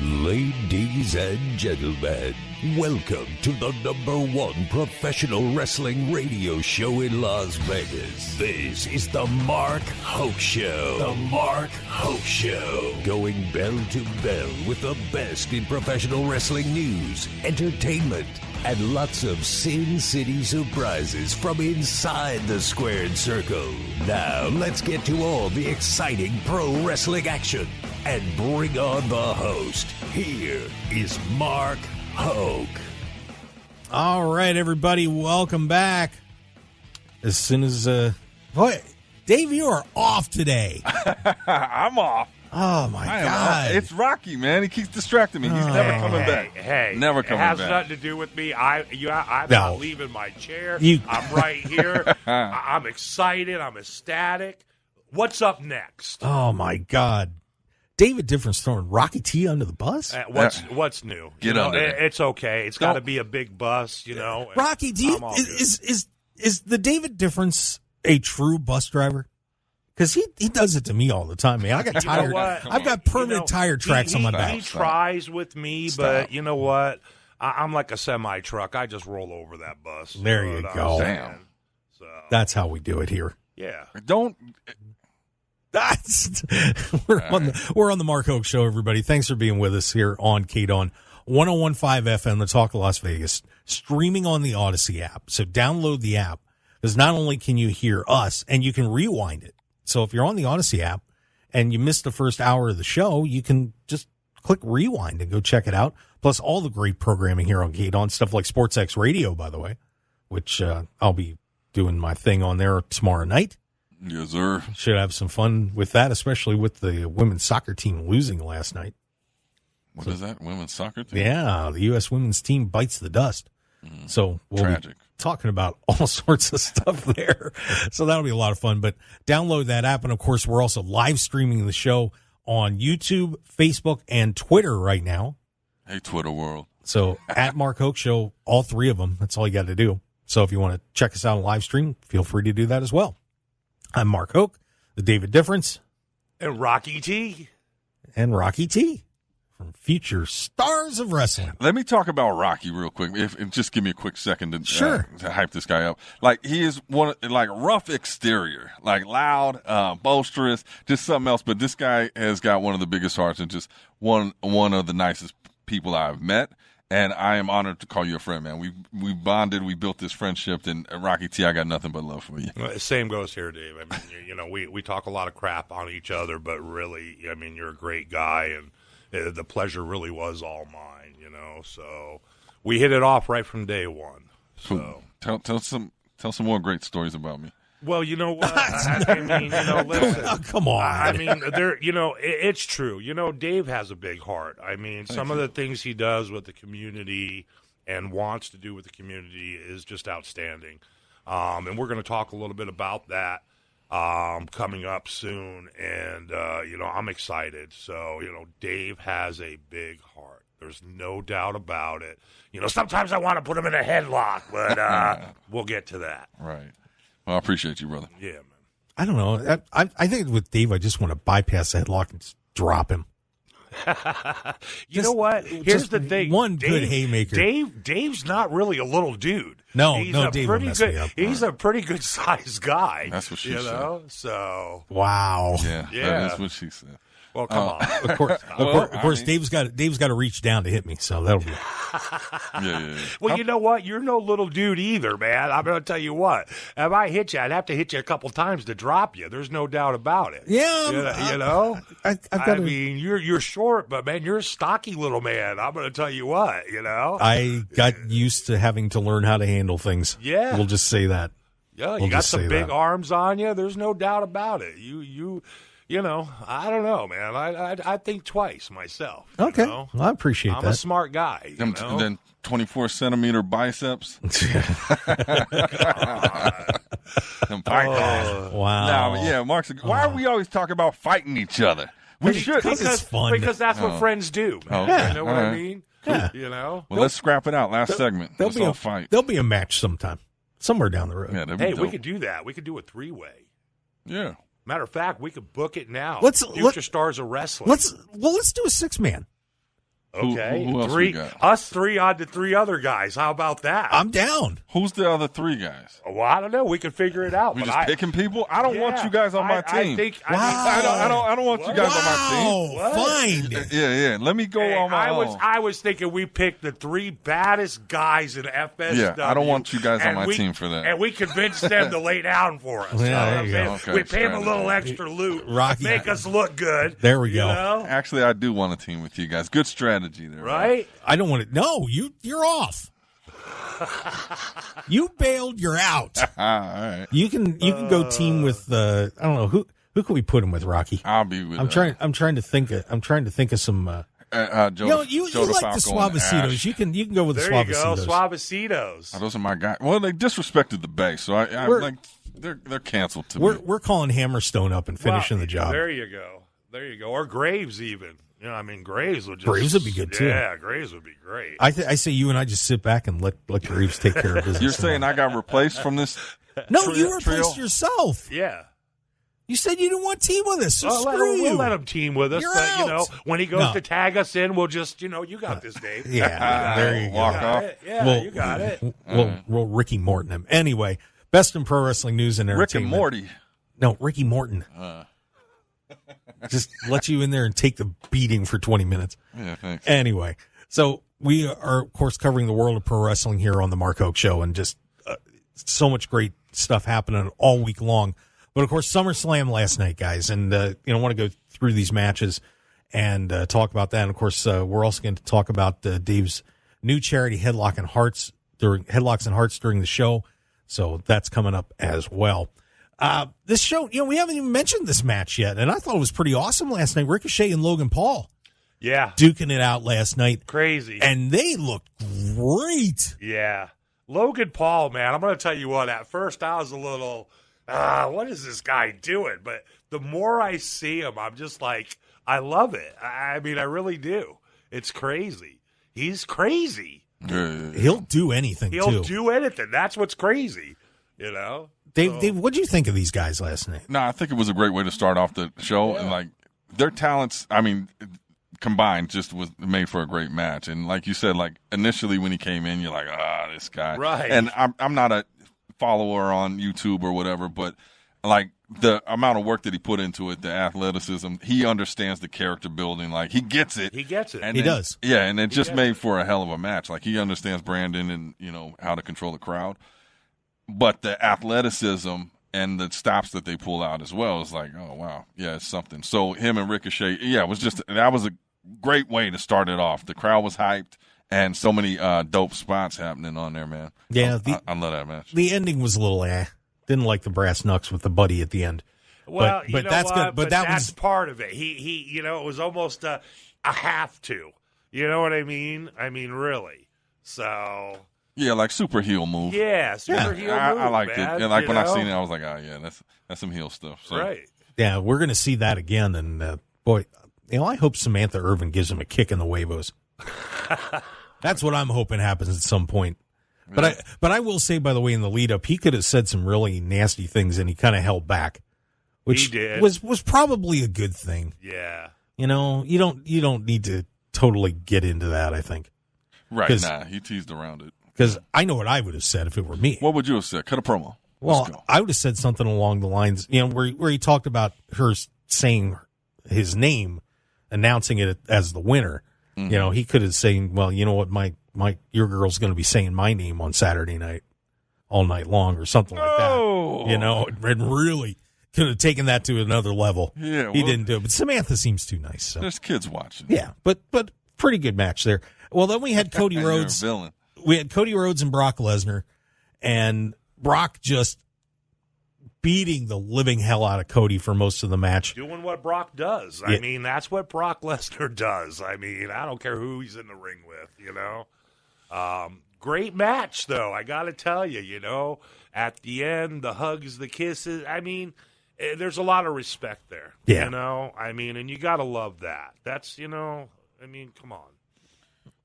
Ladies and gentlemen, welcome to the #1 professional wrestling radio show in Las Vegas. This is the Mark Hoke Show. The Mark Hoke Show. Going bell to bell with the best in professional wrestling news, entertainment, and lots of Sin City surprises from inside the squared circle. Now, let's get to all the exciting pro wrestling action and bring on the host. Here is Mark Hoke. All right, everybody, welcome back. As soon as, boy, Dave, you are off today. I'm off. Oh, my God. It's Rocky, man. He keeps distracting me. He's never coming back. Hey, never coming back. It has nothing to do with me. I'm No. not leaving my chair. I'm right here. I'm excited. I'm ecstatic. What's up next? Oh, my God. David Difference throwing Rocky T under the bus? What's new? Get under it. It's okay. It's got to be a big bus, you know. Rocky, is the David Difference a true bus driver? Because he does it to me all the time, man. I got tired. I've got permanent tire tracks on my back. He tries with me, but you know what? I'm like a semi truck. I just roll over that bus. There you go. Damn. So That's how we do it here. yeah. Don't. We're on the Mark Hoke Show, everybody. Thanks for being with us here on KDAWN 101.5 FM, the Talk of Las Vegas, streaming on the Odyssey app. So download the app, because not only can you hear us, and you can rewind it. So if you're on the Odyssey app and you missed the first hour of the show, you can just click rewind and go check it out. Plus all the great programming here on KDAWN, stuff like SportsX Radio, by the way, which I'll be doing my thing on there tomorrow night. Yes, sir. Should have some fun with that, especially with the women's soccer team losing last night. What is that? Women's soccer team? Yeah, the U.S. women's team bites the dust. So we'll Tragic. be talking about all sorts of stuff there. So that'll be a lot of fun. But download that app. And, of course, we're also live streaming the show on YouTube, Facebook, and Twitter right now. Hey, Twitter world. So at Mark Hoke Show, all three of them. That's all you got to do. So if you want to check us out on live stream, feel free to do that as well. I'm Mark Hoke, the David Difference. And Rocky T. And Rocky T. From future stars of wrestling. Let me talk about Rocky real quick. If just give me a quick second to hype this guy up. Like, he is rough exterior, like loud, boisterous, just something else. But this guy has got one of the biggest hearts and just one of the nicest people I've met. And I am honored to call you a friend, man. We bonded, we built this friendship, and Rocky T, I got nothing but love for you. Same goes here, Dave. I mean, you know, we talk a lot of crap on each other, but really, I mean, you're a great guy, and the pleasure really was all mine, you know. So we hit it off right from day one. So tell some more great stories about me. Well, you know what? I mean, you know, listen. Come on. I mean, you know, it's true. You know, Dave has a big heart. I mean, some of the things he does with the community and wants to do with the community is just outstanding. And we're going to talk a little bit about that coming up soon. And, you know, I'm excited. So, you know, Dave has a big heart. There's no doubt about it. You know, sometimes I want to put him in a headlock, but we'll get to that. Right. Well, I appreciate you, brother. Yeah, man. I don't know. I think with Dave, I just want to bypass the headlock and just drop him. You know what? Here's the thing. One good haymaker. Dave's not really a little dude. No, Dave will mess me up. He's a pretty good sized guy. That's what she said. Know? So wow. Yeah, that is what she said. Well, come on. Of course, Dave's got to reach down to hit me, so that'll be. Yeah. Well, you know what? You're no little dude either, man. I'm going to tell you what. If I hit you, I'd have to hit you a couple times to drop you. There's no doubt about it. Yeah, you know. I mean, you're short, but man, you're a stocky little man. I'm going to tell you what. You know. I got used to having to learn how to handle things. Yeah, we'll just say that. Yeah, you got some big arms on you. There's no doubt about it. You know, I don't know, man. I think twice myself. Okay, you know? well, I appreciate that. I'm a smart guy. Then 24-centimeter biceps. Wow. No, yeah, Mark's. Why are we always talking about fighting each other? We should. Because it's fun. Because that's what friends do. Okay. You know what I mean? Yeah. You know. Well, let's scrap it out. Last segment. There'll be a match sometime, somewhere down the road. Yeah, hey, we could do that. We could do a 3-way. Yeah. Matter of fact, we could book it now. Future stars of wrestling. Let's do a 6-man. Okay, who else we got? Us three on to three other guys. How about that? I'm down. Who's the other three guys? Well, I don't know. We can figure it out. We just picking people. I don't want you guys on my team. I don't want you guys on my team. Fine. Yeah. Let me go on my own. I was thinking we picked the three baddest guys in FSW. Yeah, I don't want you guys on my team for that. And we convinced them to lay down for us. Yeah, there you go. Okay, we pay them a little extra loot, Rocky, make us look good. There we go. You know? Actually, I do want a team with you guys. Good strategy there. Right? I don't want to. No, you're off. You bailed. You're out. All right. You can go team with I don't know who can we put him with, Rocky. I'll be with. I'm trying to think of some. Joe, you like the Suavecitos. You can go with the Suavecitos. There you go, Suavecitos. Oh, those are my guys. Well, they disrespected the base, so I like they're canceled to me. We're calling Hammerstone up and finishing the job. There you go. Or Graves even. You know, I mean, Graves would be good too. Yeah, Graves would be great. I say you and I just sit back and let Graves take care of business. You're saying I got replaced from this? No, you replaced yourself. Yeah. You said you didn't want to team with us, so screw you. We'll let him team with us, You're but out. When he goes to tag us in, we'll just, you got this, Dave. Yeah, there you go. Walk off. Yeah, you got it. We'll Ricky Morton him. Anyway, best in pro wrestling news and Rick entertainment. and Morty. No, Ricky Morton. Just let you in there and take the beating for 20 minutes. Yeah, thanks. Anyway, so we are, of course, covering the world of pro wrestling here on the Mark Hoke Show, and just so much great stuff happening all week long. But, of course, SummerSlam last night, guys, and, I want to go through these matches and talk about that. And, of course, we're also going to talk about Dave's new charity, Headlocks and Hearts during the show. So that's coming up as well. This show, we haven't even mentioned this match yet, and I thought it was pretty awesome last night. Ricochet and Logan Paul. Yeah. Duking it out last night. Crazy. And they looked great. Yeah. Logan Paul, man, I'm going to tell you what, at first I was a little, what is this guy doing? But the more I see him, I'm just like, I love it. I mean, I really do. It's crazy. He's crazy. He'll do anything, He'll do anything. That's what's crazy, Dave, what did you think of these guys last night? No, I think it was a great way to start off the show. Yeah. And, like, their talents, I mean, combined just was made for a great match. And like you said, like, initially when he came in, you're like, this guy. Right. And I'm not a follower on YouTube or whatever, but, like, the amount of work that he put into it, the athleticism, he understands the character building. Like, he gets it. He gets it. And he does. Yeah, and it just made for a hell of a match. Like, he understands branding and, how to control the crowd. But the athleticism and the stops that they pull out as well is like, oh, wow. Yeah, it's something. So him and Ricochet, that was a great way to start it off. The crowd was hyped and so many dope spots happening on there, man. Yeah. I love that match. The ending was a little Didn't like the brass knucks with the buddy at the end. Well, but that's good. But that's part of it. He it was almost a have to. You know what I mean? I mean, really. So... Yeah, like super heel move. Yeah, super heel move. I liked man, it. And like when I seen it, I was like, that's some heel stuff. So. Right. Yeah, we're going to see that again. And boy, I hope Samantha Irvin gives him a kick in the huevos. That's what I'm hoping happens at some point. But I will say, by the way, in the lead up, he could have said some really nasty things, and he kind of held back, which he did. was probably a good thing. Yeah. You don't need to totally get into that, I think. Right. Nah, he teased around it. Because I know what I would have said if it were me. What would you have said? Cut a promo. Well, I would have said something along the lines, where he talked about her saying his name, announcing it as the winner. Mm-hmm. He could have said, well, you know what, your girl's going to be saying my name on Saturday night, all night long, or something like that. And really could have taken that to another level. Yeah, he didn't do it, but Samantha seems too nice. So. There's kids watching. Yeah, but pretty good match there. Well, then we had Cody Rhodes. Villain. We had Cody Rhodes and Brock Lesnar, and Brock just beating the living hell out of Cody for most of the match. Doing what Brock does. I mean, that's what Brock Lesnar does. I mean, I don't care who he's in the ring with, Great match, though, I got to tell you, at the end, the hugs, the kisses. I mean, there's a lot of respect there. Yeah. I mean, and you got to love that. That's, come on.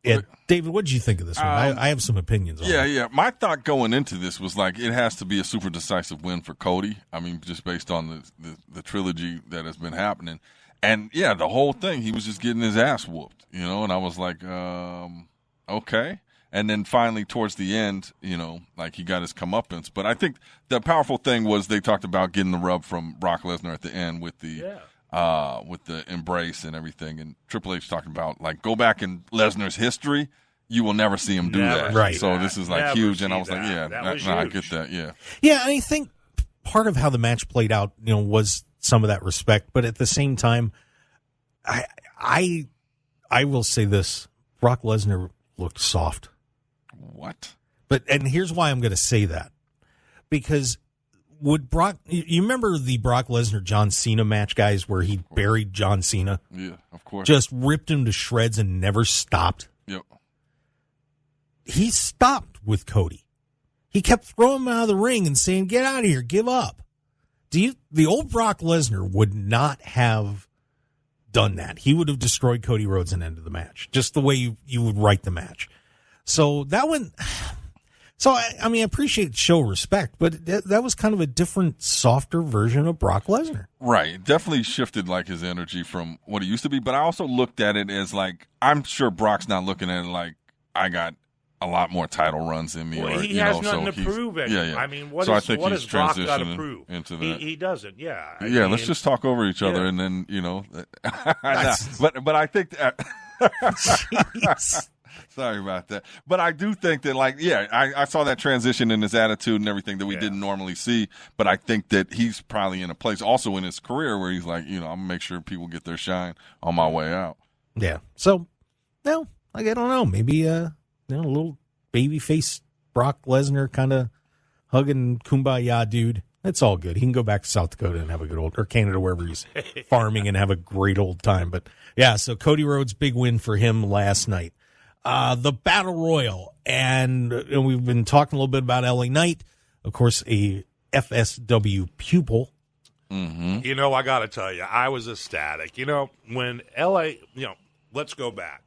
Yeah, David, what did you think of this one? I have some opinions on it. Yeah. My thought going into this was like it has to be a super decisive win for Cody. I mean, just based on the trilogy that has been happening. And, yeah, the whole thing, he was just getting his ass whooped, you know, and I was like, okay. And then finally towards the end, you know, like he got his comeuppance. But I think the powerful thing was they talked about getting the rub from Brock Lesnar at the end with the embrace and everything. And Triple H talking about, like, go back in Lesnar's history, you will never see him do that. Right. So this is, like, huge. And I was like, yeah, I get that, Yeah, I think part of how the match played out, you know, was some of that respect. But at the same time, I will say this, Brock Lesnar looked soft. What? And here's why I'm going to say that. Because would Brock, you remember the Brock Lesnar John Cena match, guys, where he buried John Cena? Yeah, of course. Just ripped him to shreds and never stopped. Yep. He stopped with Cody. He kept throwing him out of the ring and saying, get out of here, give up. The old Brock Lesnar would not have done that. He would have destroyed Cody Rhodes and ended the match, just the way you would write the match. So that one, I mean, I appreciate show respect, but that was kind of a different, softer version of Brock Lesnar. Right. It definitely shifted like his energy from what it used to be. But I also looked at it as like, I'm sure Brock's not looking at it like I got a lot more title runs in me. Well, or, he has nothing so to prove it. Yeah. I mean, what so is I think what he's has Brock got to transitioning prove? into that. He doesn't. Yeah. I mean, let's just talk over each other, and then but I think that. Sorry about that. But I do think that, like, I saw that transition in his attitude and everything that we didn't normally see. But I think that he's probably in a place also in his career where he's like, I'm going to make sure people get their shine on my way out. Yeah. So, no, like, I don't know. Maybe, a little babyface Brock Lesnar kind of hugging kumbaya dude. It's all good. He can go back to South Dakota and have a good old, or Canada, wherever he's farming, and have a great old time. But, yeah, so Cody Rhodes, big win for him last night. The Battle Royal, and we've been talking a little bit about LA Knight, of course, a FSW pupil. Mm-hmm. I got to tell you, I was ecstatic. When LA, let's go back.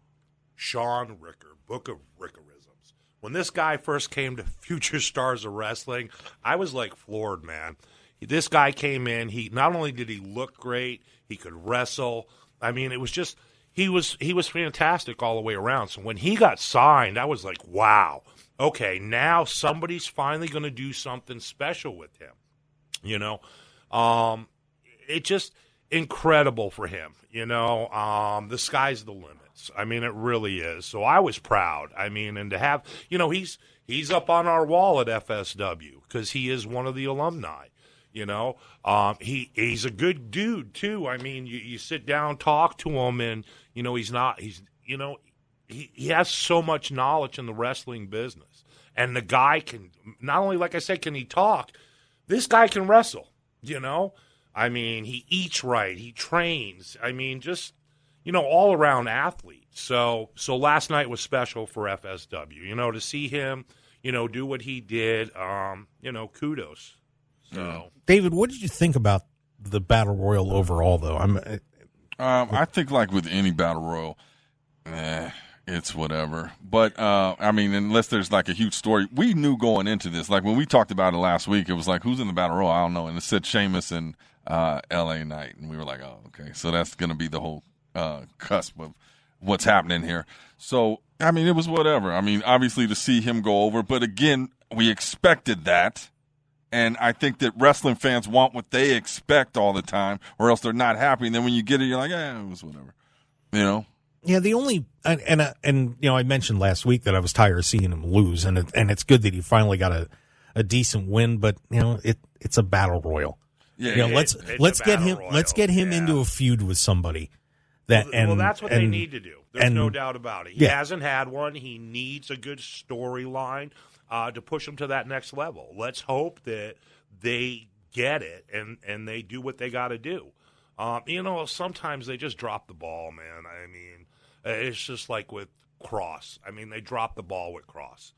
Sean Ricker, Book of Rickerisms. When this guy first came to Future Stars of Wrestling, I was like floored, man. This guy came in. He not only did he look great, he could wrestle. I mean, it was just. He was fantastic all the way around. So when he got signed, I was like, wow, okay, now somebody's finally going to do something special with him. It just incredible for him. The sky's the limits. I mean, it really is. So I was proud. I mean, and to have, he's up on our wall at FSW because he is one of the alumni. He's a good dude too. I mean, you sit down, talk to him, and he has so much knowledge in the wrestling business. And the guy can not only, like I said, can he talk, this guy can wrestle, I mean, he eats right, he trains. I mean, just, all around athlete. So last night was special for FSW, to see him, do what he did, kudos. So, David, what did you think about the Battle Royal overall, though? I think, like with any Battle Royal, it's whatever. But, I mean, unless there's like a huge story, we knew going into this. Like when we talked about it last week, it was like, who's in the Battle Royal? I don't know. And it said Sheamus and LA Knight. And we were like, oh, okay. So that's going to be the whole cusp of what's happening here. So, I mean, it was whatever. I mean, obviously to see him go over. But, again, we expected that. And I think that wrestling fans want what they expect all the time, or else they're not happy. And then when you get it, you're like, it was whatever, Yeah, the only and I mentioned last week that I was tired of seeing him lose, and it's good that he finally got a decent win. But it's a battle royal. Yeah, let's get him into a feud with somebody. Well, that's what they need to do. There's no doubt about it. He hasn't had one. He needs a good storyline. To push them to that next level. Let's hope that they get it and they do what they got to do. Sometimes they just drop the ball, man. I mean, it's just like with Cross. I mean, they dropped the ball with Cross.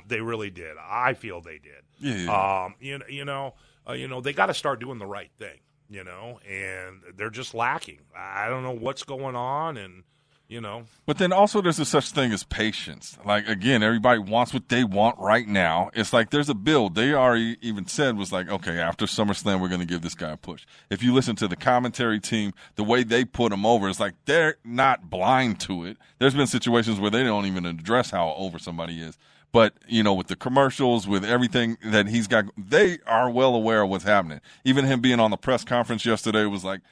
They really did. I feel they did. Yeah. They got to start doing the right thing. And they're just lacking. I don't know what's going on, and You know, but then also there's a such thing as patience. Like, again, everybody wants what they want right now. It's like there's a build. They already even said was like, okay, after SummerSlam, we're going to give this guy a push. If you listen to the commentary team, the way they put him over, it's like they're not blind to it. There's been situations where they don't even address how over somebody is. But, you know, with the commercials, with everything that he's got, they are well aware of what's happening. Even him being on the press conference yesterday was like,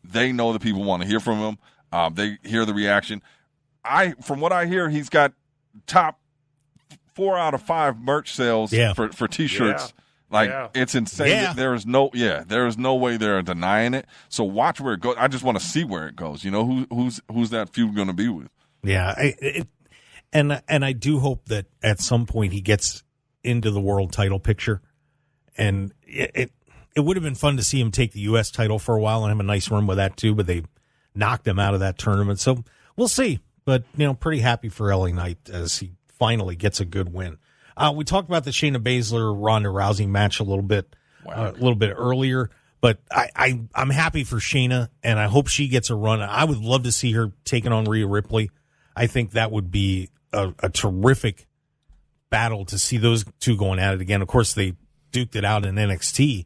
they know that people want to hear from him. They hear the reaction. From what I hear, he's got top 4 out of 5 merch sales for T-shirts. It's insane. Yeah. There is no way they're denying it. So watch where it goes. I just want to see where it goes. You know, who's that feud going to be with? Yeah, and I do hope that at some point he gets into the world title picture, and it would have been fun to see him take the U.S. title for a while and have a nice run with that too, but they knocked him out of that tournament. So we'll see. But, you know, pretty happy for LA Knight as he finally gets a good win. We talked about the Shayna Baszler Ronda Rousey match a little bit earlier, but I'm happy for Shayna, and I hope she gets a run. I would love to see her taking on Rhea Ripley. I think that would be a terrific battle to see those two going at it again. Of course, they duked it out in NXT,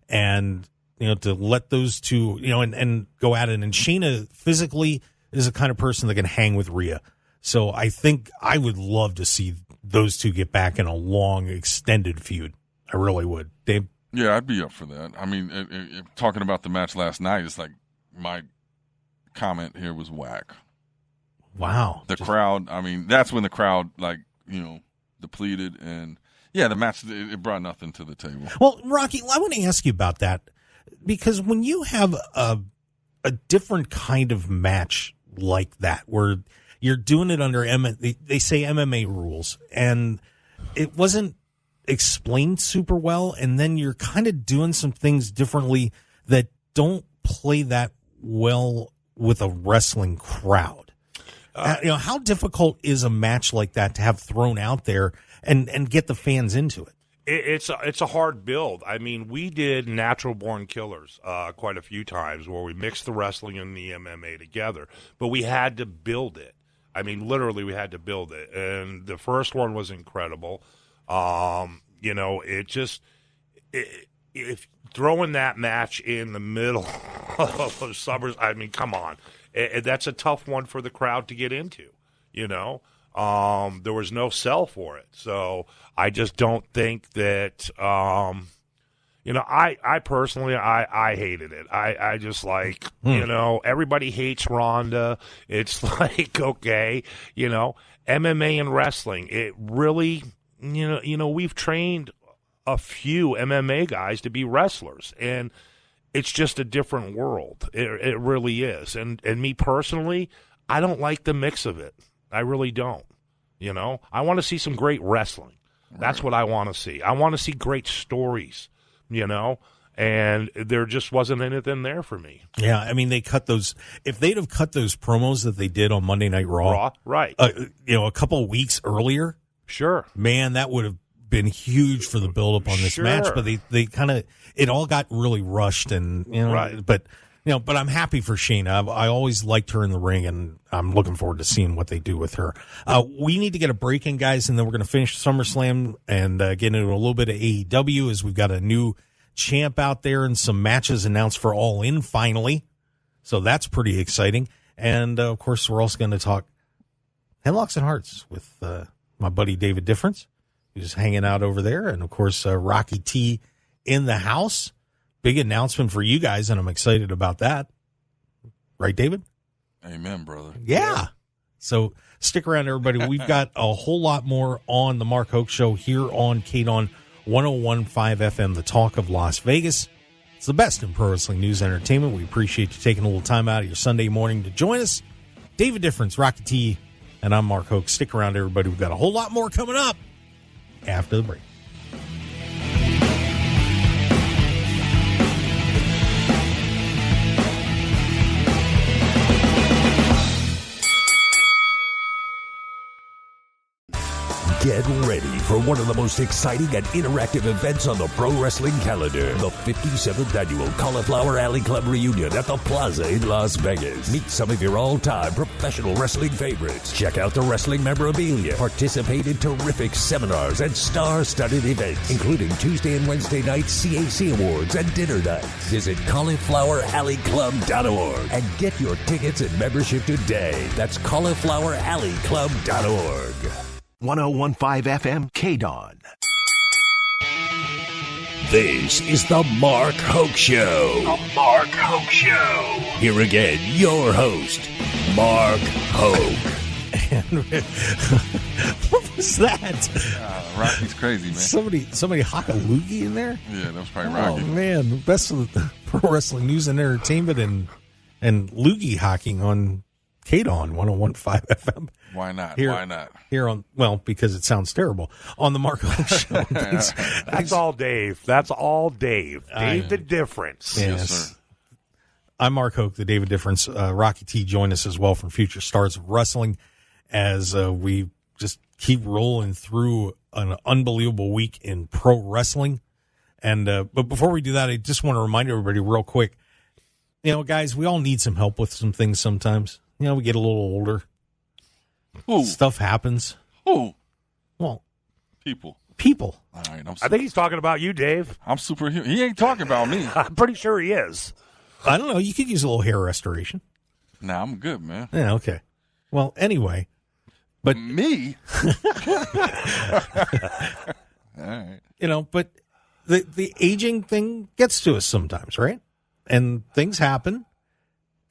and you know, to let those two, you know, and go at it. And Shayna physically is the kind of person that can hang with Rhea. So I think I would love to see those two get back in a long, extended feud. I really would. Dave? Yeah, I'd be up for that. I mean, talking about the match last night, it's like my comment here was whack. Wow. The crowd, I mean, that's when the crowd, like, you know, depleted. And, yeah, the match, it brought nothing to the table. Well, Rocky, I want to ask you about that. Because when you have a different kind of match like that, where you're doing it under they say MMA rules, and it wasn't explained super well, and then you're kind of doing some things differently that don't play that well with a wrestling crowd. You know, how difficult is a match like that to have thrown out there and get the fans into it? It's a hard build. I mean, we did Natural Born Killers quite a few times where we mixed the wrestling and the MMA together, but we had to build it. I mean, literally, we had to build it, and the first one was incredible. You know, if throwing that match in the middle of summers, I mean, come on, that's a tough one for the crowd to get into. You know. There was no sell for it. So I just don't think that, you know, I personally, I hated it. I just like, you know, everybody hates Ronda. It's like, okay, you know, MMA and wrestling, it really, you know, we've trained a few MMA guys to be wrestlers, and it's just a different world. It really is. And me personally, I don't like the mix of it. I really don't. You know, I want to see some great wrestling. That's what I want to see. I want to see great stories, you know, and there just wasn't anything there for me. Yeah, I mean, they cut those. If they'd have cut those promos that they did on Monday Night Raw, right? You know, a couple of weeks earlier, sure, man, that would have been huge for the build up on this match. But they kind of, it all got really rushed, and you know, right. But you know, but I'm happy for Shayna. I always liked her in the ring, and I'm looking forward to seeing what they do with her. We need to get a break in, guys, and then we're going to finish SummerSlam and get into a little bit of AEW as we've got a new champ out there and some matches announced for All In finally. So that's pretty exciting. And, of course, we're also going to talk Headlocks and Hearts with my buddy David Difference, who's hanging out over there. And, of course, Rocky T in the house. Big announcement for you guys, and I'm excited about that. Right, David? Amen, brother. Yeah. So stick around, everybody. We've got a whole lot more on the Mark Hoke Show here on KDAWN 101.5 FM, the talk of Las Vegas. It's the best in pro wrestling news and entertainment. We appreciate you taking a little time out of your Sunday morning to join us. David Difference, Rocky T, and I'm Mark Hoke. Stick around, everybody. We've got a whole lot more coming up after the break. Get ready for one of the most exciting and interactive events on the pro wrestling calendar. The 57th Annual Cauliflower Alley Club Reunion at the Plaza in Las Vegas. Meet some of your all-time professional wrestling favorites. Check out the wrestling memorabilia. Participate in terrific seminars and star-studded events, including Tuesday and Wednesday night CAC Awards and dinner nights. Visit caulifloweralleyclub.org and get your tickets and membership today. That's caulifloweralleyclub.org. 101.5 FM KDAWN. This is the Mark Hoke Show. The Mark Hoke Show. Here again, your host, Mark Hoke. What was that? Rocky's crazy, man. Somebody hock a loogie in there? Yeah, that was probably Rocky. Oh, man. The best of the pro wrestling news and entertainment and loogie hocking on KDAWN 101.5 FM. Why not? Why not? Here on, well, because it sounds terrible. On the Mark Hoke Show. That's all Dave. That's all Dave. Dave the Difference. Yes, sir. I'm Mark Hoke, the David Difference. Rocky T joined us as well from Future Stars of Wrestling as we just keep rolling through an unbelievable week in pro wrestling. And but before we do that, I just want to remind everybody real quick, you know, guys, we all need some help with some things sometimes. You know, we get a little older. Ooh. Stuff happens. Ooh. Well, People. All right, I think he's talking about you, Dave. I'm superhuman. He ain't talking about me. I'm pretty sure he is. I don't know. You could use a little hair restoration. Nah, I'm good, man. Yeah, okay. Well, anyway. But me? All right. You know, but the aging thing gets to us sometimes, right? And things happen.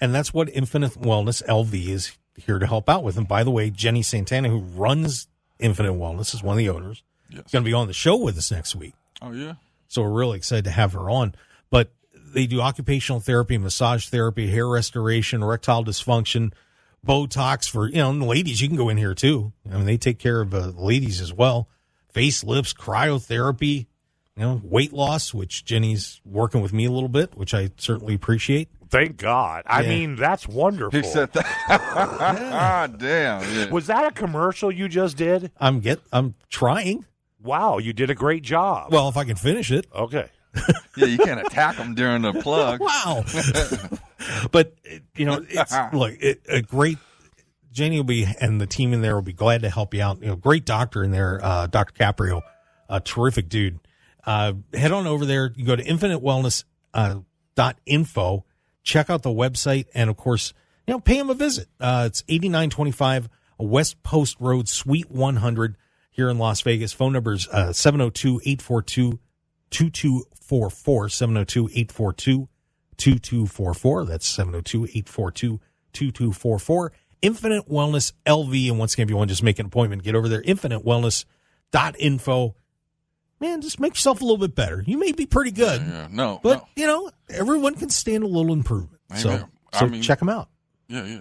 And that's what Infinite Wellness LV is here to help out with. And by the way, Jenny Santana, who runs Infinite Wellness, is one of the owners. Yes. Going to be on the show with us next week. Oh, yeah? So we're really excited to have her on. But they do occupational therapy, massage therapy, hair restoration, erectile dysfunction, Botox for, you know, and the ladies. You can go in here too. I mean, they take care of the ladies as well. Facelifts, cryotherapy, you know, weight loss, which Jenny's working with me a little bit, which I certainly appreciate. Thank God. I mean, that's wonderful. He said that. Ah, damn. Yeah. Was that a commercial you just did? I'm trying. Wow, you did a great job. Well, if I can finish it. Okay. Yeah, you can't attack him during the plug. Wow. But, you know, it's look, a great Jenny will be, and the team in there will be glad to help you out. You know, great doctor in there, Dr. Caprio, a terrific dude. Head on over there. You go to infinitewellness.info. Check out the website, and of course, you know, pay him a visit. It's 8925 West Post Road, Suite 100 here in Las Vegas. Phone number is 702-842-2244, 702-842-2244. That's 702-842-2244. Infinite Wellness LV, and once again, if you want to just make an appointment, get over there, infinitewellness.info. Man, just make yourself a little bit better. You may be pretty good. Yeah. No. But, you know, everyone can stand a little improvement. Amen. So check them out. Yeah.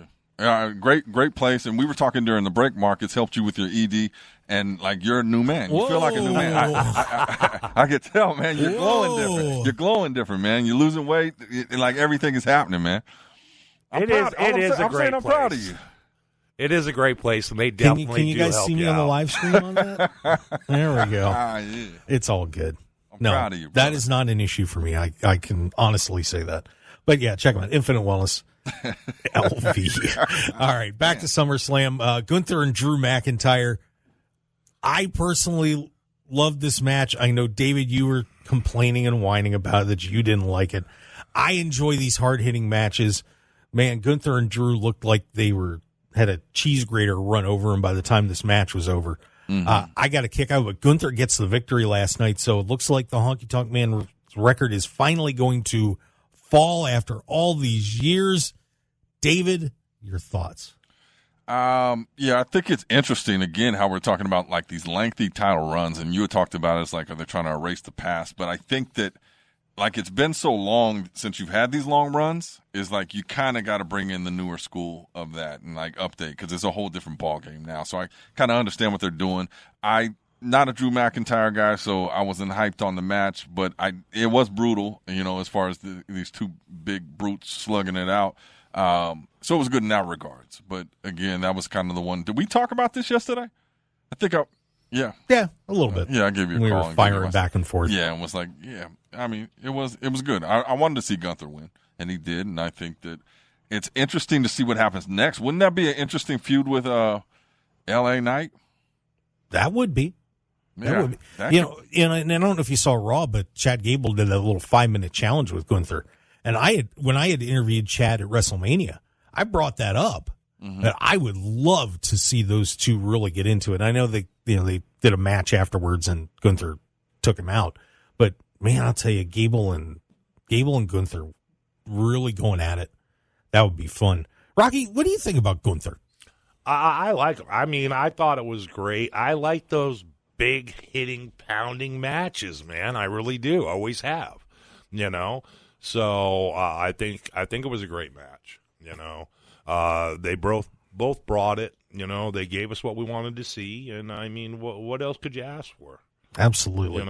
Great place. And we were talking during the break, Mark. It's helped you with your ED, and, like, you're a new man. You feel like a new man. I can tell, man. You're glowing different. You're glowing different, man. You're losing weight. Like, everything is happening, man. It is a great place. I'm proud of you. It is a great place, and they definitely Can you guys see me on the live stream on that? There we go. Yeah. It's all good. I'm proud of you, brother. That is not an issue for me. I can honestly say that. But, yeah, check them out. Infinite Wellness LV. All right, back to SummerSlam. Gunther and Drew McIntyre. I personally loved this match. I know, David, you were complaining and whining about it, that you didn't like it. I enjoy these hard-hitting matches. Man, Gunther and Drew looked like they had a cheese grater run over him by the time this match was over. Mm-hmm. I got a kick out of it. Gunther gets the victory last night, so it looks like the Honky Tonk Man's record is finally going to fall after all these years. David, your thoughts? Yeah, I think it's interesting, again, how we're talking about, like, these lengthy title runs, and you had talked about it as, like, are they trying to erase the past? But I think that, like, it's been so long since you've had these long runs, is like you kind of got to bring in the newer school of that and, like, update, because it's a whole different ball game now. So I kind of understand what they're doing. I'm not a Drew McIntyre guy, so I wasn't hyped on the match, but it was brutal, you know, as far as these two big brutes slugging it out. So it was good in that regards. But, again, that was kind of the one. Did we talk about this yesterday? I think Yeah. Yeah, a little bit. Yeah, I gave you a we call. We were firing back and forth. Yeah, and was like, yeah. I mean, it was good. I wanted to see Gunther win, and he did. And I think that it's interesting to see what happens next. Wouldn't that be an interesting feud with L.A. Knight? That would be. Yeah, and I don't know if you saw Raw, but Chad Gable did a little 5-minute challenge with Gunther. And when I had interviewed Chad at WrestleMania, I brought that up. Mm-hmm. That I would love to see those two really get into it. I know they did a match afterwards and Gunther took him out. But man, I'll tell you, Gable and Gunther really going at it. That would be fun. Rocky, what do you think about Gunther? I like him. I mean, I thought it was great. I like those big hitting, pounding matches, man. I really do. Always have. So I think it was a great match. They both brought it. They gave us what we wanted to see, and I mean, what else could you ask for? Absolutely.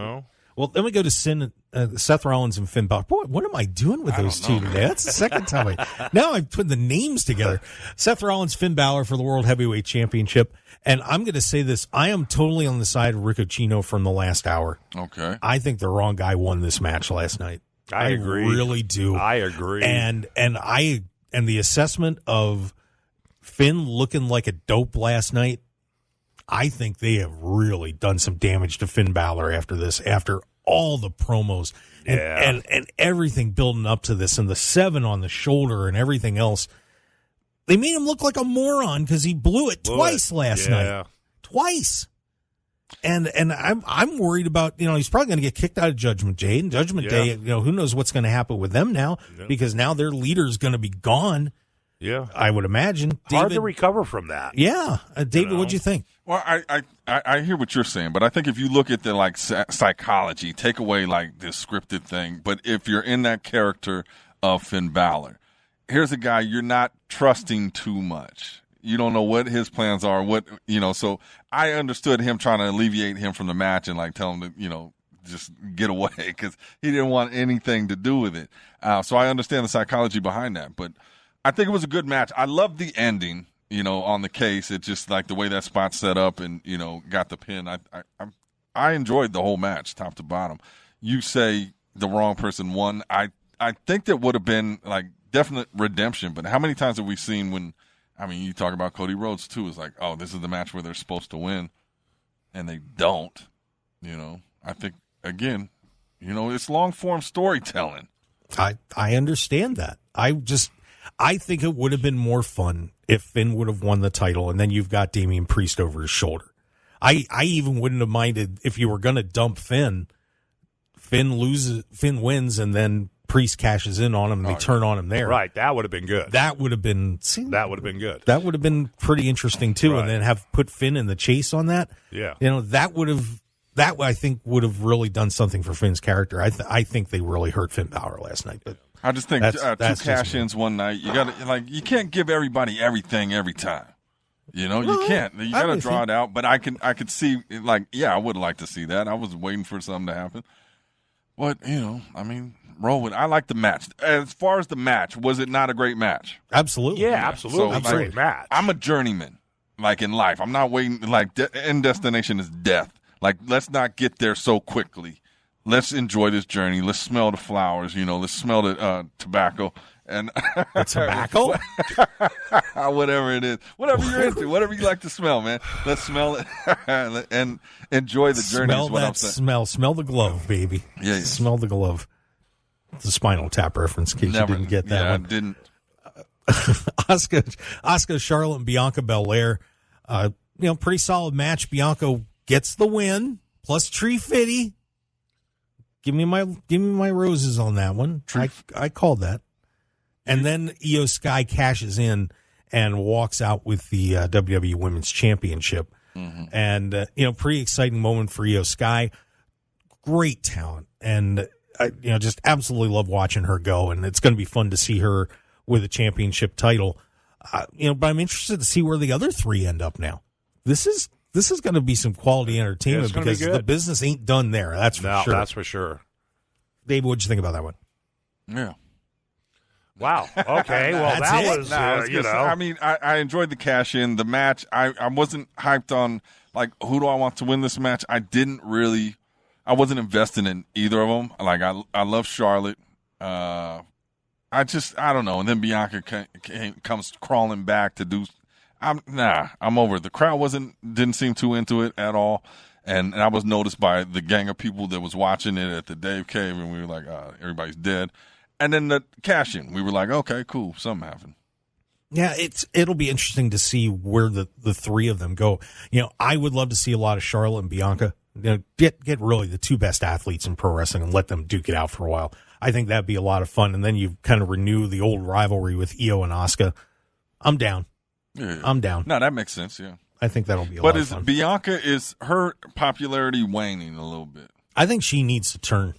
Well, then we go to Seth Rollins and Finn Balor. Boy, what am I doing with those two today? That's the second time now I've put the names together. Seth Rollins, Finn Balor for the World Heavyweight Championship. And I'm going to say this. I am totally on the side of Ricochet from the last hour. Okay. I think the wrong guy won this match last night. I agree. Really do. I agree. And the assessment of Finn looking like a dope last night, I think they have really done some damage to Finn Balor after this, after all the promos and everything building up to this and the 7 on the shoulder and everything else. They made him look like a moron because he blew it twice last night. Twice. And I'm worried about, he's probably going to get kicked out of Judgment Day. And Judgment Day, who knows what's going to happen with them now because now their leader is going to be gone. Yeah. I would imagine. Hard to recover from that. Yeah. David, what'd you think? Well, I hear what you're saying, but I think if you look at the psychology, take away this scripted thing, but if you're in that character of Finn Balor, here's a guy you're not trusting too much. You don't know what his plans are, so I understood him trying to alleviate him from the match and tell him to, just get away because he didn't want anything to do with it. So I understand the psychology behind that, but I think it was a good match. I love the ending, on the case. It's just the way that spot set up and, got the pin. I enjoyed the whole match, top to bottom. You say the wrong person won. I think that would have been definite redemption, but how many times have we seen when, you talk about Cody Rhodes too, it's this is the match where they're supposed to win and they don't, I think again, it's long form storytelling. I understand that. I think it would have been more fun if Finn would have won the title and then you've got Damian Priest over his shoulder. I even wouldn't have minded if you were going to dump Finn wins and then Priest cashes in on him and they turn on him there. Right. That would have been good. That would have been good. That would have been pretty interesting too. Right. And then have put Finn in the chase on that. Yeah. That I think would have really done something for Finn's character. I think they really hurt Finn Balor last night, but I just think two cash-ins one night. You got you can't give everybody everything every time. You can't. You got to draw it out. But I could see I would like to see that. I was waiting for something to happen. But roll with. I like the match. As far as the match, was it not a great match? Absolutely. Yeah, absolutely. So, great match. I'm a journeyman. In life, I'm not waiting. End destination is death. Let's not get there so quickly. Let's enjoy this journey. Let's smell the flowers. Let's smell the tobacco and the tobacco, whatever it is, whatever you're into, whatever you like to smell, man. Let's smell it and enjoy the journey. Smell that smell the glove, baby. Yeah, smell the glove. It's a Spinal Tap reference, in case you didn't get that one. I didn't. Asuka, Charlotte, and Bianca Belair. Pretty solid match. Bianca gets the win plus Tree Fitty. Give me my roses on that one. I called that. And then Io Sky cashes in and walks out with the WWE Women's Championship. Mm-hmm. And pretty exciting moment for Io Sky. Great talent, and I just absolutely love watching her go. And it's going to be fun to see her with a championship title. But I'm interested to see where the other three end up now. This is going to be some quality entertainment because the business ain't done there. That's for sure. That's for sure. Dave, what'd you think about that one? Yeah. Wow. Okay. Well, that was, I mean, I enjoyed the cash in. The match, I wasn't hyped on, like, who do I want to win this match? I wasn't invested in either of them. Like, I love Charlotte. I don't know. And then Bianca comes crawling back to do. I'm over it. The crowd didn't seem too into it at all. And I was noticed by the gang of people that was watching it at the Dave Cave, and we were like, everybody's dead. And then the cash in, we were like, okay, cool, something happened. Yeah, it'll be interesting to see where the three of them go. I would love to see a lot of Charlotte and Bianca. Get really the two best athletes in pro wrestling and let them duke it out for a while. I think that'd be a lot of fun. And then you kind of renew the old rivalry with Io and Asuka. I'm down. Yeah. I'm down. No, that makes sense, yeah. I think that'll be a lot of fun. But Bianca, is her popularity waning a little bit? I think she needs to turn.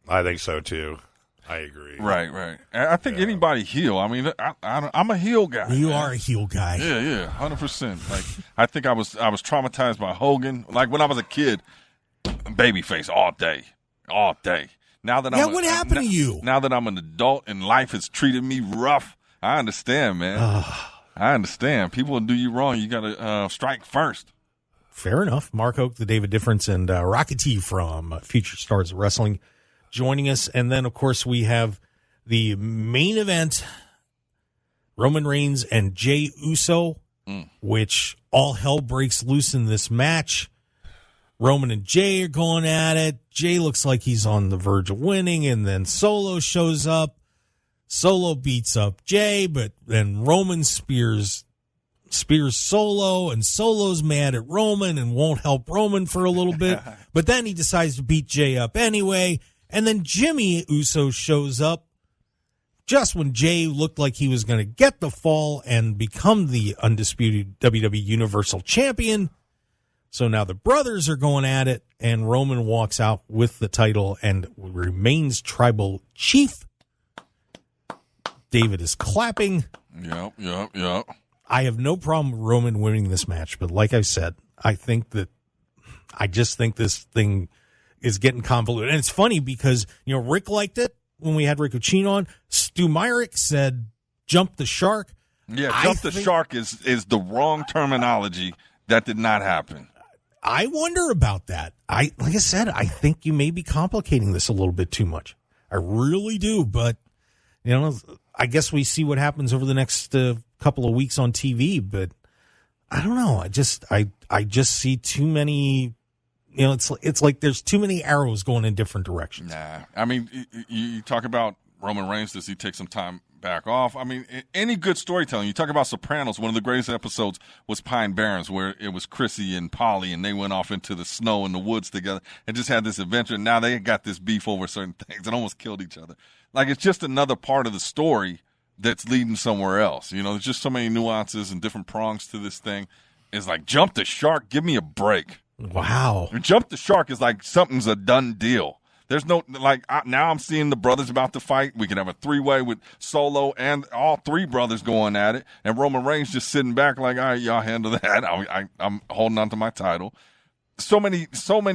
I think so, too. I agree. Right. I think anybody heel. I mean, I'm a heel guy. You are a heel guy. Yeah, 100%. Like, I think I was traumatized by Hogan. Like, when I was a kid, babyface all day. Now that what happened to you? Now that I'm an adult and life has treated me rough, I understand, man. I understand. People will do you wrong. You got to strike first. Fair enough. Mark Hoke, the David Difference, and Rockety from Future Stars of Wrestling joining us. And then, of course, we have the main event, Roman Reigns and Jey Uso, which all hell breaks loose in this match. Roman and Jey are going at it. Jey looks like he's on the verge of winning, and then Solo shows up. Solo beats up Jey, but then Roman spears Solo, and Solo's mad at Roman and won't help Roman for a little bit. But then he decides to beat Jey up anyway. And then Jimmy Uso shows up just when Jey looked like he was going to get the fall and become the undisputed WWE Universal Champion. So now the brothers are going at it, and Roman walks out with the title and remains tribal chief. David is clapping. Yep. I have no problem with Roman winning this match, but like I said, I just think this thing is getting convoluted. And it's funny because, Rick liked it when we had Ricochet on. Stu Myrick said, jump the shark. Yeah, jump the shark is the wrong terminology. That did not happen. I wonder about that. Like I said, I think you may be complicating this a little bit too much. I really do, but, I guess we see what happens over the next couple of weeks on TV, but I don't know. I just see too many. It's like there's too many arrows going in different directions. Nah, I mean, you talk about Roman Reigns. Does he take some time back off? I mean, any good storytelling. You talk about Sopranos. One of the greatest episodes was Pine Barrens, where it was Chrissy and Polly, and they went off into the snow and the woods together and just had this adventure. And now they got this beef over certain things and almost killed each other. Like, it's just another part of the story that's leading somewhere else. There's just so many nuances and different prongs to this thing. It's like, jump the shark, give me a break. Wow. Jump the shark is like something's a done deal. There's no, now I'm seeing the brothers about to fight. We can have a three-way with Solo and all three brothers going at it, and Roman Reigns just sitting back like, all right, y'all handle that. I'm holding on to my title. So many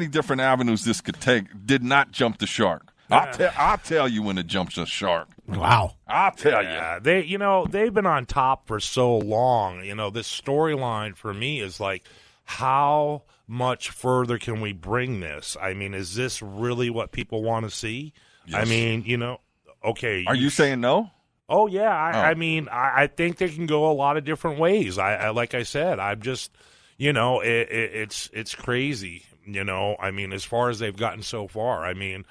different avenues this could take. Did not jump the shark. I'll tell you when it jumps a shark. Wow. I'll tell you. They've been on top for so long. This storyline for me is like, how much further can we bring this? I mean, is this really what people want to see? Yes. I mean, okay. Are you saying no? Oh, yeah. I mean, I think they can go a lot of different ways. I like I said, I'm just, it's crazy, I mean, as far as they've gotten so far. I mean,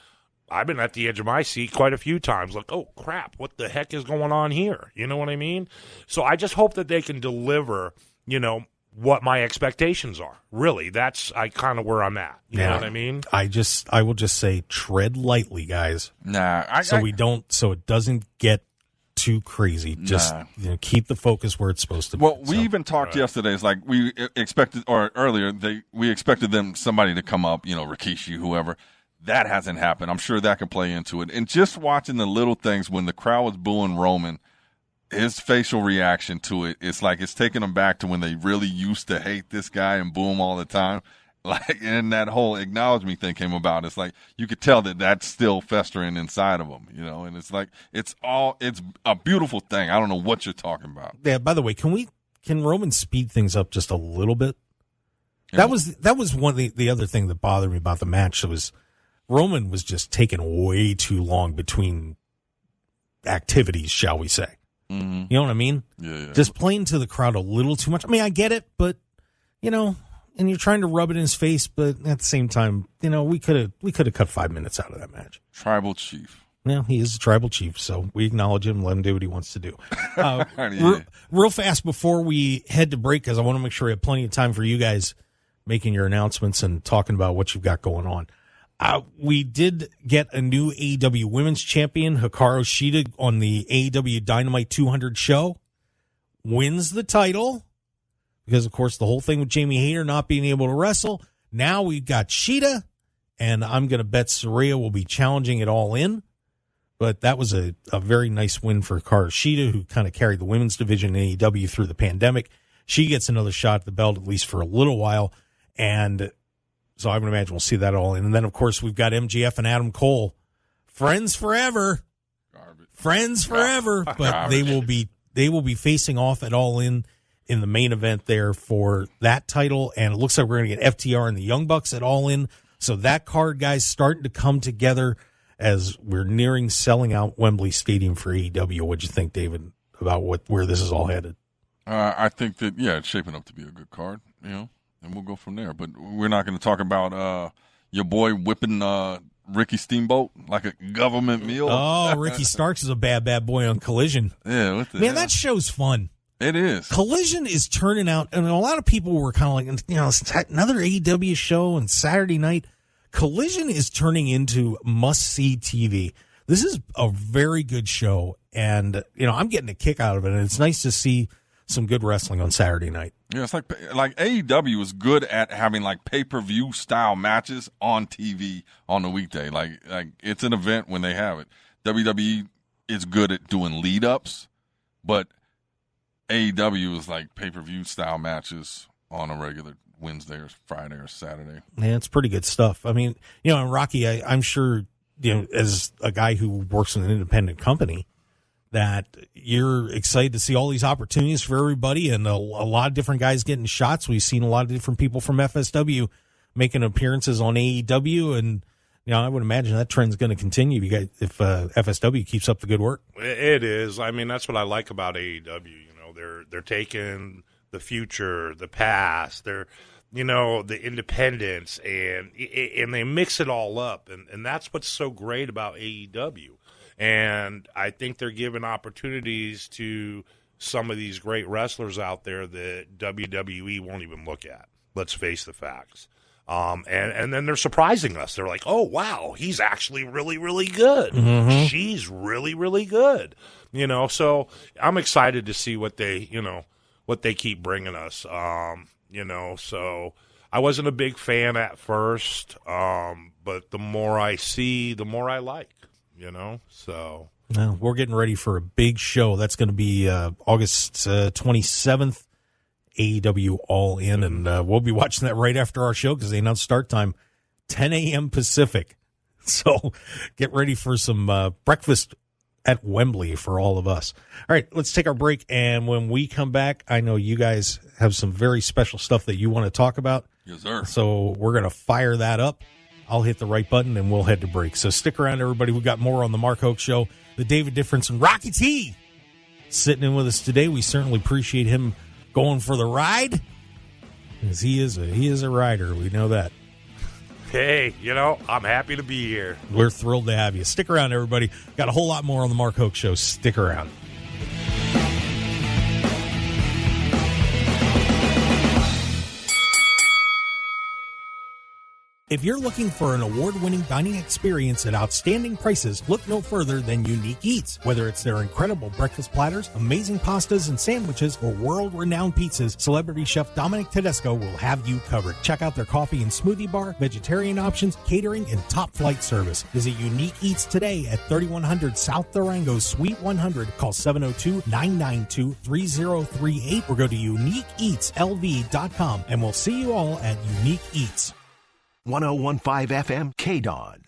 I've been at the edge of my seat quite a few times, like, oh, crap, what the heck is going on here? You know what I mean? So I just hope that they can deliver, what my expectations are. Really, that's kind of where I'm at. You know what I mean? I will just say, tread lightly, guys. Nah. So it doesn't get too crazy. Just keep the focus where it's supposed to be. Well, we even talked yesterday. It's like we expected, or earlier, we expected somebody to come up, Rikishi, whoever. That hasn't happened. I'm sure that could play into it. And just watching the little things when the crowd was booing Roman, his facial reaction to it, it's like it's taking them back to when they really used to hate this guy and boo him all the time. Like, and that whole acknowledge me thing came about. It's like you could tell that that's still festering inside of them, you know. And it's like it's a beautiful thing. I don't know what you're talking about. Yeah. By the way, can Roman speed things up just a little bit? That was one of the other thing that bothered me about the match. Was Roman was just taking way too long between activities, shall we say? Mm-hmm. You know what I mean? Yeah. Just playing to the crowd a little too much. I mean, I get it, but you know. And you're trying to rub it in his face, but at the same time, you know, we could have cut 5 minutes out of that match. Tribal chief. Yeah, he is a tribal chief, so we acknowledge him, let him do what he wants to do. Real fast before we head to break, because I want to make sure we have plenty of time for you guys making your announcements and talking about what you've got going on. We did get a new AEW Women's Champion, Hikaru Shida, on the AEW Dynamite 200 show. Wins the title. Because, of course, the whole thing with Jamie Hayter not being able to wrestle. Now we've got Shida, and I'm going to bet Saraya will be challenging it All In. But that was a very nice win for Hikaru Shida, who kind of carried the women's division in AEW through the pandemic. She gets another shot at the belt, at least for a little while. And so I would imagine we'll see that All In. And then, of course, we've got MJF and Adam Cole. Friends forever. Garbage. Friends forever. But they will be facing off at All In the main event there for that title, and it looks like we're going to get FTR and the Young Bucks at All In. So that card, guys, starting to come together as we're nearing selling out Wembley Stadium for AEW. What'd you think, David, about where this is all headed? I think that, it's shaping up to be a good card, you know, and we'll go from there. But we're not going to talk about your boy whipping Ricky Steamboat like a government meal. Oh, Ricky Starks is a bad boy on Collision. Yeah, what the man, hell? that show's fun. It is. Collision is turning out, and a lot of people were kind of like, you know, it's another AEW show on Saturday night. Collision is turning into must-see TV. This is a very good show, and, you know, I'm getting a kick out of it, and it's nice to see some good wrestling on Saturday night. Yeah, it's like AEW is good at having like pay-per-view style matches on TV on the weekday. Like it's an event when they have it. WWE is good at doing lead-ups, but AEW is like pay-per-view style matches on a regular Wednesday or Friday or Saturday. Yeah, it's pretty good stuff. I mean, you know, and Rocky, I'm sure, you know, as a guy who works in an independent company, that you're excited to see all these opportunities for everybody and a lot of different guys getting shots. We've seen a lot of different people from FSW making appearances on AEW, and you know, I would imagine that trend's going to continue if FSW keeps up the good work. It is. I mean, that's what I like about AEW. You know, they're taking the future, the past, they're, you know, the independence, and they mix it all up, and that's what's so great about AEW. And I think they're giving opportunities to some of these great wrestlers out there that WWE won't even look at. Let's face the facts. And then they're surprising us. They're like, oh, wow, he's actually really, really good. Mm-hmm. She's really, really good. You know, so I'm excited to see what they keep bringing us. You know, so I wasn't a big fan at first, but the more I see, the more I like. You know, so. Well, we're getting ready for a big show. That's going to be August 27th, AEW All In, and we'll be watching that right after our show because they announced start time 10 a.m. Pacific. So get ready for some breakfast at Wembley for all of us. All right, let's take our break, and when we come back, I know you guys have some very special stuff that you want to talk about. Yes, sir. So we're going to fire that up. I'll hit the right button, and we'll head to break. So stick around, everybody. We've got more on the Mark Hoke Show. The David Difference and Rocky T sitting in with us today. We certainly appreciate him going for the ride, because he is a rider. We know that. Hey, you know, I'm happy to be here. We're thrilled to have you. Stick around, everybody. Got a whole lot more on the Mark Hoke Show. Stick around. If you're looking for an award-winning dining experience at outstanding prices, look no further than Unique Eats. Whether it's their incredible breakfast platters, amazing pastas and sandwiches, or world-renowned pizzas, celebrity chef Dominic Tedesco will have you covered. Check out their coffee and smoothie bar, vegetarian options, catering, and top-flight service. Visit Unique Eats today at 3100 South Durango, Suite 100. Call 702-992-3038 or go to uniqueeatslv.com, and we'll see you all at Unique Eats. 101.5 FM KDAWN.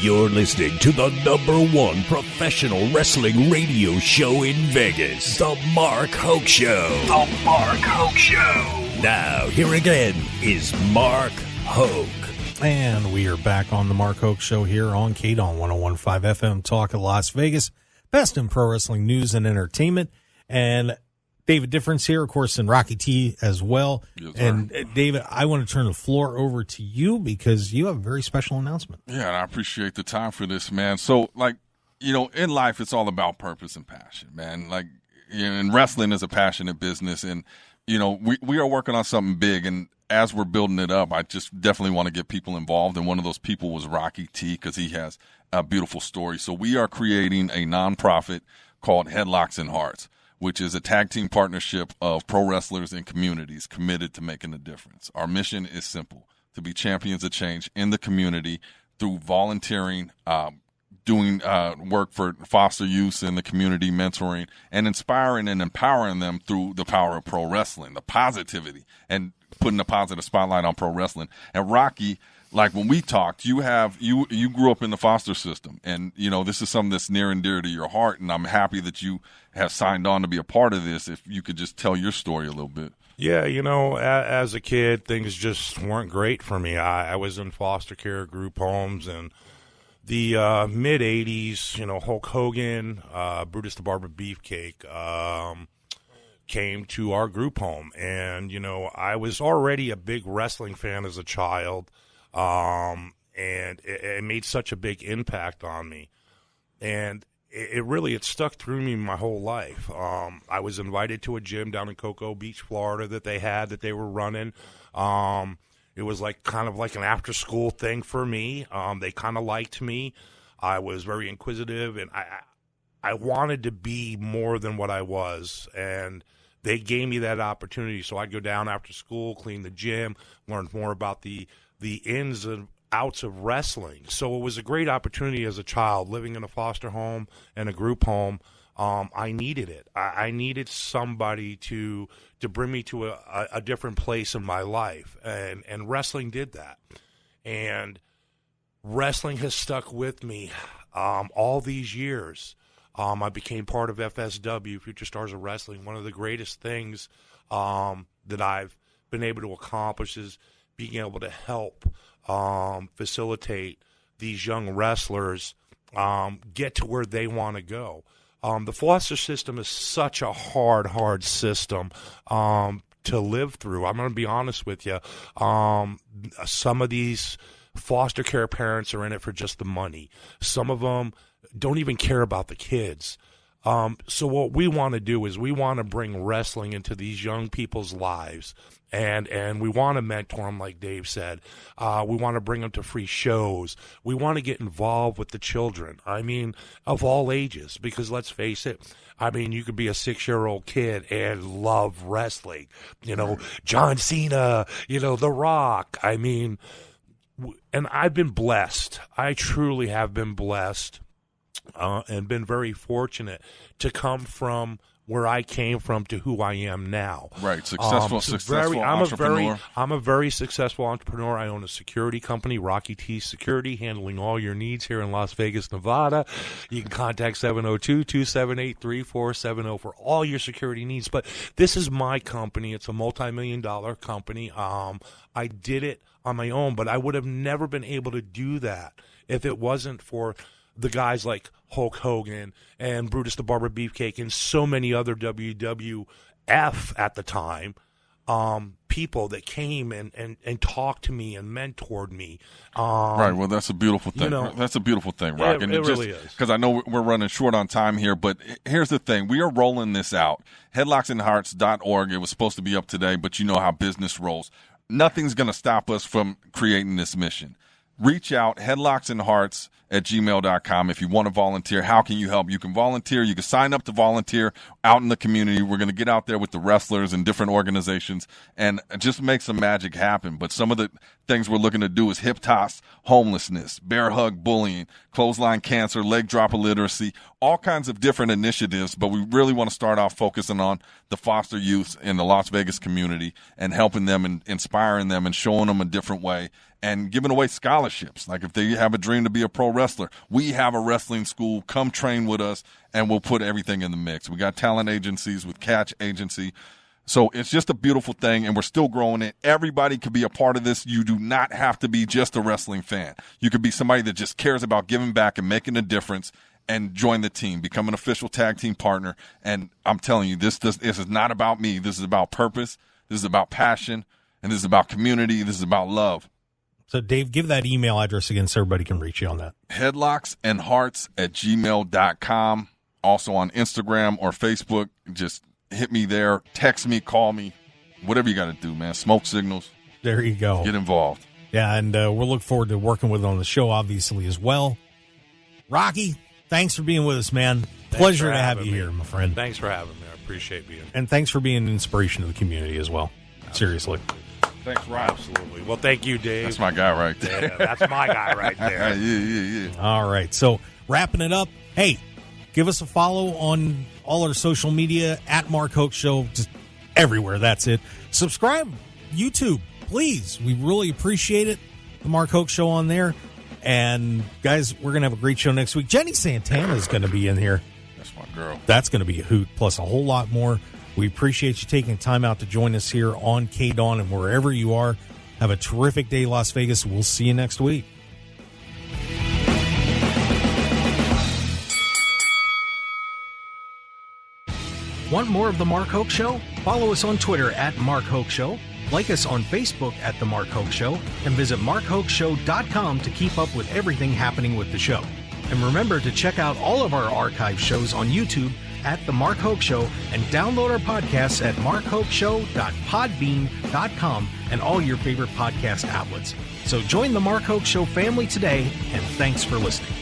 You're listening to the #1 professional wrestling radio show in Vegas, The Mark Hoke Show. The Mark Hoke Show. Now, here again is Mark Hoke. And we are back on the Mark Hoke Show here on KDAWN 101.5 FM Talk of Las Vegas. Best in pro wrestling news and entertainment. And David Difference here, of course, and Rocky T as well. Yes, and David, I want to turn the floor over to you because you have a very special announcement. Yeah, and I appreciate the time for this, man. So, in life, it's all about purpose and passion, man. And wrestling is a passionate business. And, we are working on something big. And as we're building it up, I just definitely want to get people involved. And one of those people was Rocky T because he has a beautiful story. So we are creating a nonprofit called Headlocks and Hearts, which is a tag team partnership of pro wrestlers and communities committed to making a difference. Our mission is simple: to be champions of change in the community through volunteering, doing work for foster youth in the community, mentoring, and inspiring and empowering them through the power of pro wrestling, the positivity, and putting a positive spotlight on pro wrestling. And Rocky, when we talked, you grew up in the foster system, and this is something that's near and dear to your heart, and I'm happy that you have signed on to be a part of this. If you could just tell your story a little bit. Yeah, as a kid, things just weren't great for me. I was in foster care, group homes, and the mid '80s. Hulk Hogan, Brutus the Barber Beefcake came to our group home, and I was already a big wrestling fan as a child. And it made such a big impact on me, and it stuck through me my whole life. I was invited to a gym down in Cocoa Beach, Florida that they were running. It was kind of like an after school thing for me. They kind of liked me. I was very inquisitive, and I wanted to be more than what I was, and they gave me that opportunity. So I'd go down after school, clean the gym, learn more about the ins and outs of wrestling. So it was a great opportunity as a child, living in a foster home and a group home. I needed it. I needed somebody to bring me to a different place in my life, and wrestling did that. And wrestling has stuck with me all these years. I became part of FSW, Future Stars of Wrestling. One of the greatest things that I've been able to accomplish is being able to help facilitate these young wrestlers get to where they want to go. The foster system is such a hard system to live through. I'm going to be honest with you. Some of these foster care parents are in it for just the money. Some of them don't even care about the kids. So what we want to do is we want to bring wrestling into these young people's lives, and we want to mentor them, like Dave said. We want to bring them to free shows. We want to get involved with the children. I mean, of all ages, because let's face it, you could be a 6-year-old kid and love wrestling. John Cena, The Rock. And I've been blessed. I truly have been blessed. And been very fortunate to come from where I came from to who I am now. Right, successful entrepreneur. I'm a very successful entrepreneur. I own a security company, Rocky T Security, handling all your needs here in Las Vegas, Nevada. You can contact 702-278-3470 for all your security needs. But this is my company. It's a multi-million-dollar company. I did it on my own, but I would have never been able to do that if it wasn't for the guys like Hulk Hogan and Brutus the Barber Beefcake and so many other WWF at the time people that came and talked to me and mentored me. Right. Well, that's a beautiful thing. That's a beautiful thing, Rock. It really is. Because I know we're running short on time here, but here's the thing. We are rolling this out. Headlocksandhearts.org. It was supposed to be up today, but you know how business rolls. nothing's going to stop us from creating this mission. Reach out, headlocksandhearts@gmail.com. If you want to volunteer, how can you help? You can volunteer. You can sign up to volunteer out in the community. We're going to get out there with the wrestlers and different organizations and just make some magic happen. But some of the things we're looking to do is hip toss homelessness, bear hug bullying, clothesline cancer, leg drop illiteracy, all kinds of different initiatives. But we really want to start off focusing on the foster youth in the Las Vegas community and helping them and inspiring them and showing them a different way. And giving away scholarships. Like if they have a dream to be a pro wrestler, we have a wrestling school. Come train with us, and we'll put everything in the mix. We got talent agencies with Catch Agency. So it's just a beautiful thing, and we're still growing it. Everybody could be a part of this. You do not have to be just a wrestling fan. You could be somebody that just cares about giving back and making a difference and join the team, become an official tag team partner. And I'm telling you, this is not about me. This is about purpose. This is about passion, and this is about community. This is about love. So, Dave, give that email address again so everybody can reach you on that. Headlocksandhearts@gmail.com. Also on Instagram or Facebook. Just hit me there. Text me, call me, whatever you got to do, man. Smoke signals. There you go. Get involved. Yeah, and we'll look forward to working with it on the show, obviously, as well. Rocky, thanks for being with us, man. Pleasure to have you here, my friend. Thanks for having me. I appreciate being here. And thanks for being an inspiration to the community as well. Seriously. Thanks, Rob. Absolutely. Well, thank you, Dave. That's my guy right there. Yeah, that's my guy right there. Yeah. All right. So, wrapping it up, hey, give us a follow on all our social media, at Mark Hoke Show, just everywhere. That's it. Subscribe, YouTube, please. We really appreciate it. The Mark Hoke Show on there. And, guys, we're going to have a great show next week. Jenny Santana is going to be in here. That's my girl. That's going to be a hoot, plus a whole lot more. We appreciate you taking time out to join us here on KDAWN, and wherever you are, have a terrific day, Las Vegas. We'll see you next week. Want more of The Mark Hoke Show? Follow us on Twitter at Mark Hoke Show, like us on Facebook at The Mark Hoke Show, and visit markhokeshow.com to keep up with everything happening with the show. And remember to check out all of our archive shows on YouTube at The Mark Hoke Show, and download our podcasts at markhokeshow.podbean.com and all your favorite podcast outlets. So join The Mark Hoke Show family today, and thanks for listening.